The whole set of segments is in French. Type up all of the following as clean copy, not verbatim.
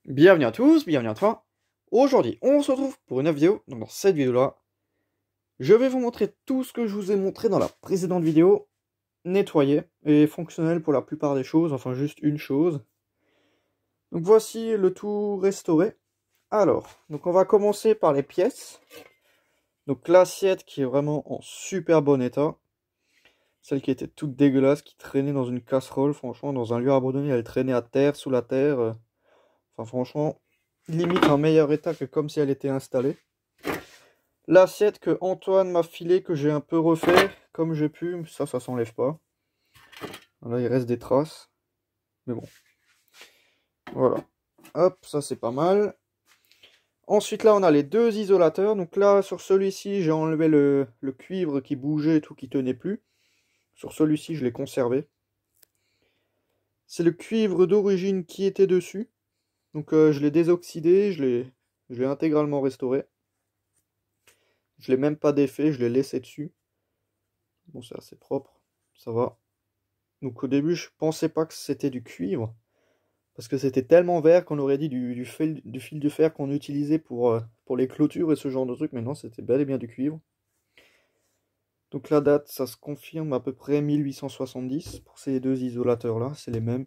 Bienvenue à tous, bienvenue à toi. Aujourd'hui, on se retrouve pour une nouvelle vidéo. Donc dans cette vidéo-là, je vais vous montrer tout ce que je vous ai montré dans la précédente vidéo, nettoyé et fonctionnel pour la plupart des choses, enfin juste une chose. Donc voici le tout restauré. Alors, donc on va commencer par les pièces. Donc l'assiette qui est vraiment en super bon état. Celle qui était toute dégueulasse, qui traînait dans une casserole, franchement, dans un lieu abandonné, elle traînait à terre, sous la terre. Enfin franchement, limite en meilleur état que comme si elle était installée. L'assiette que Antoine m'a filée, que j'ai un peu refait comme j'ai pu, ça s'enlève pas. Là il reste des traces, mais bon. Voilà. Hop, ça c'est pas mal. Ensuite là on a les deux isolateurs. Donc là sur celui-ci j'ai enlevé le cuivre qui bougeait et tout, qui tenait plus. Sur celui-ci je l'ai conservé. C'est le cuivre d'origine qui était dessus. Donc je l'ai désoxydé, je l'ai intégralement restauré. Je l'ai même pas défait, je l'ai laissé dessus. Bon, c'est assez propre, ça va. Donc au début, je pensais pas que c'était du cuivre, parce que c'était tellement vert qu'on aurait dit du fil de fer qu'on utilisait pour les clôtures et ce genre de trucs, mais non, c'était bel et bien du cuivre. Donc la date, ça se confirme à peu près 1870 pour ces deux isolateurs-là, c'est les mêmes.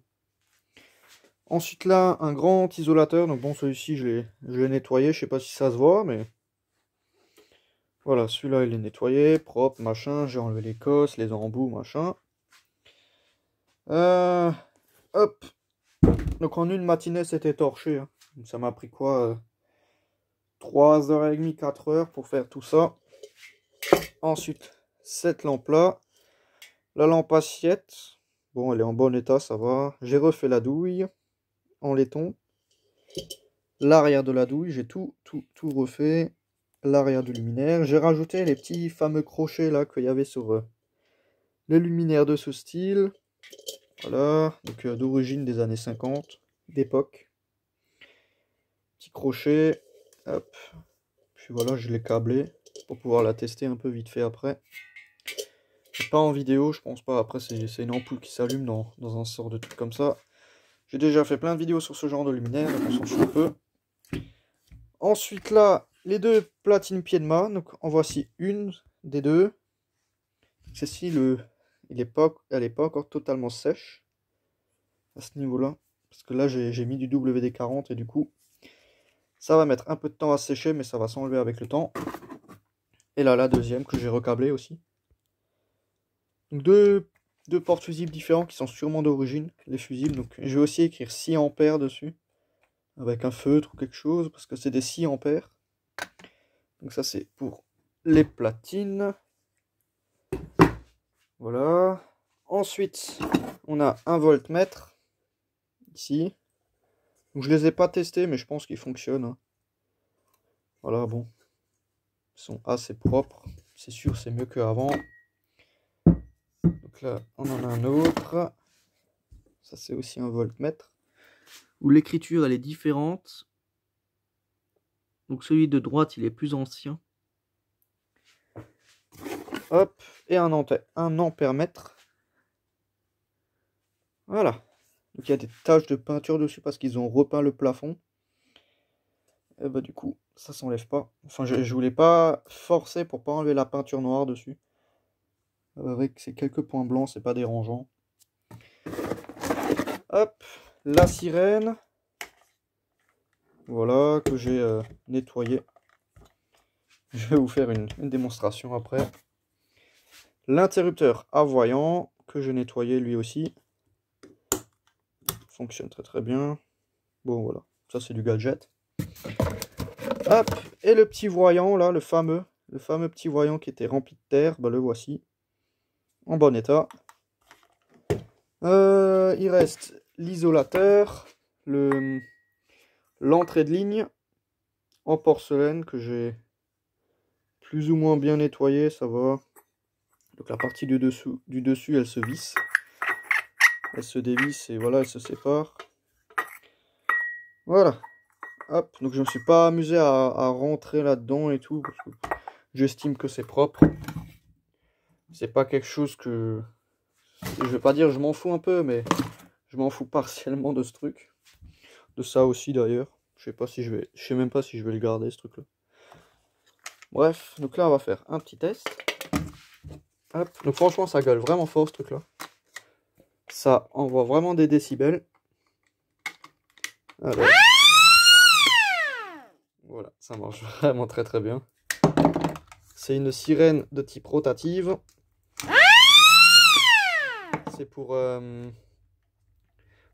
Ensuite là, un grand isolateur, donc bon, celui-ci, je l'ai nettoyé, je sais pas si ça se voit, mais... Voilà, celui-là, il est nettoyé, propre, machin, j'ai enlevé les cosses, les embouts, machin. Hop. Donc en une matinée, c'était torché. Hein. Ça m'a pris quoi 3h30, 4h pour faire tout ça. Ensuite, cette lampe-là. La lampe assiette. Bon, elle est en bon état, ça va. J'ai refait la douille en laiton. L'arrière de la douille, j'ai tout refait. L'arrière du luminaire. J'ai rajouté les petits fameux crochets là qu'il y avait sur les luminaires de ce style. Voilà, donc d'origine des années 50, d'époque. Petit crochet, hop. Puis voilà, je l'ai câblé pour pouvoir la tester un peu vite fait après. Pas en vidéo, je pense pas. Après, c'est une ampoule qui s'allume dans un sort de truc comme ça. J'ai déjà fait plein de vidéos sur ce genre de luminaire, donc on s'en fout un peu. Ensuite là, les deux platines pied de mât. Donc en voici une des deux. Celle-ci, elle n'est pas encore totalement sèche à ce niveau-là. Parce que là, j'ai mis du WD-40 et du coup, ça va mettre un peu de temps à sécher, mais ça va s'enlever avec le temps. Et là, la deuxième que j'ai recablée aussi. Donc deux porte-fusibles différents qui sont sûrement d'origine, les fusibles. Donc je vais aussi écrire 6 ampères dessus, avec un feutre ou quelque chose, parce que c'est des 6 ampères. Donc ça c'est pour les platines. Voilà. Ensuite, on a un voltmètre, ici. Donc je les ai pas testés, mais je pense qu'ils fonctionnent. Hein. Voilà, bon. Ils sont assez propres. C'est sûr, c'est mieux qu'avant. Donc là, on en a un autre. Ça, c'est aussi un voltmètre. Où l'écriture, elle est différente. Donc celui de droite, il est plus ancien. Hop, et un ampèremètre. Voilà. Donc il y a des taches de peinture dessus parce qu'ils ont repeint le plafond. Et bah du coup, ça s'enlève pas. Enfin, je voulais pas forcer pour pas enlever la peinture noire dessus. Avec ces quelques points blancs, c'est pas dérangeant. Hop, la sirène. Voilà, que j'ai nettoyé. Je vais vous faire une démonstration après. L'interrupteur à voyant, que j'ai nettoyé lui aussi. Fonctionne très bien. Bon voilà, ça c'est du gadget. Hop, et le petit voyant là, le fameux petit voyant qui était rempli de terre, bah le voici. En bon état. Il reste l'isolateur, l'entrée de ligne en porcelaine que j'ai plus ou moins bien nettoyé, ça va. Donc la partie du dessus elle se visse. Elle se dévisse et voilà, elle se sépare. Voilà. Hop, donc je me suis pas amusé à rentrer là-dedans et tout, parce que j'estime que c'est propre. C'est pas quelque chose que... Je vais pas dire je m'en fous un peu, mais je m'en fous partiellement de ce truc. de ça aussi d'ailleurs. Je sais même pas si je vais le garder ce truc là. Bref, donc là on va faire un petit test. Hop. Donc franchement ça gueule vraiment fort ce truc là. Ça envoie vraiment des décibels. Alors. Voilà, ça marche vraiment très très bien. C'est une sirène de type rotative. C'est pour...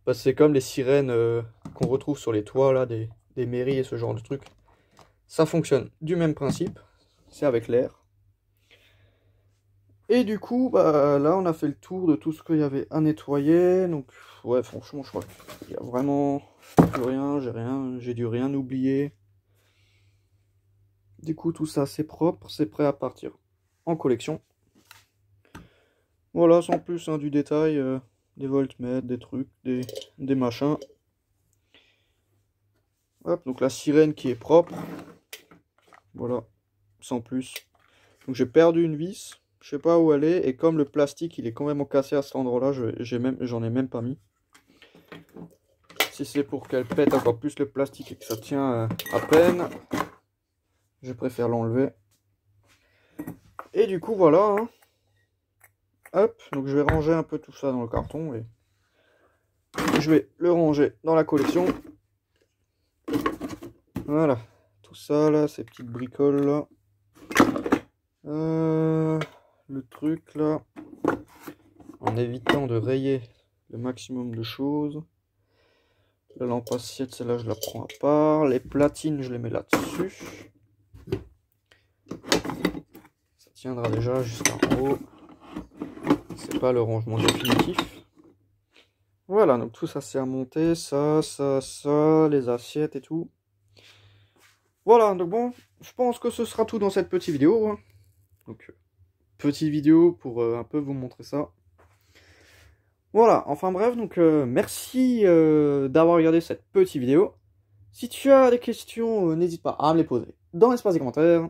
bah, c'est comme les sirènes qu'on retrouve sur les toits là, des mairies et ce genre de trucs. Ça fonctionne du même principe. C'est avec l'air. Et du coup, bah, là on a fait le tour de tout ce qu'il y avait à nettoyer. Donc ouais, franchement, je crois qu'il y a vraiment plus rien. J'ai dû rien oublier. Du coup, tout ça c'est propre, c'est prêt à partir en collection. Voilà, sans plus hein, du détail, des voltmètres, des trucs, des machins. Hop, donc la sirène qui est propre. Voilà, sans plus. Donc j'ai perdu une vis, je sais pas où elle est, et comme le plastique il est complètement cassé à cet endroit-là, j'en ai même pas mis. Si c'est pour qu'elle pète encore plus le plastique et que ça tient à peine, je préfère l'enlever. Et du coup voilà, hein. Hop, donc je vais ranger un peu tout ça dans le carton et je vais le ranger dans la collection. Voilà, tout ça là, ces petites bricoles là. Le truc là, en évitant de rayer le maximum de choses. La lampe assiette, celle-là je la prends à part. Les platines, je les mets là-dessus. Ça tiendra déjà jusqu'en haut. C'est pas le rangement définitif. Voilà, donc tout ça c'est à monter. Ça, les assiettes et tout. Voilà, donc bon, je pense que ce sera tout dans cette petite vidéo. Hein. Donc, petite vidéo pour un peu vous montrer ça. Voilà, enfin bref, donc merci d'avoir regardé cette petite vidéo. Si tu as des questions, n'hésite pas à me les poser dans l'espace des commentaires.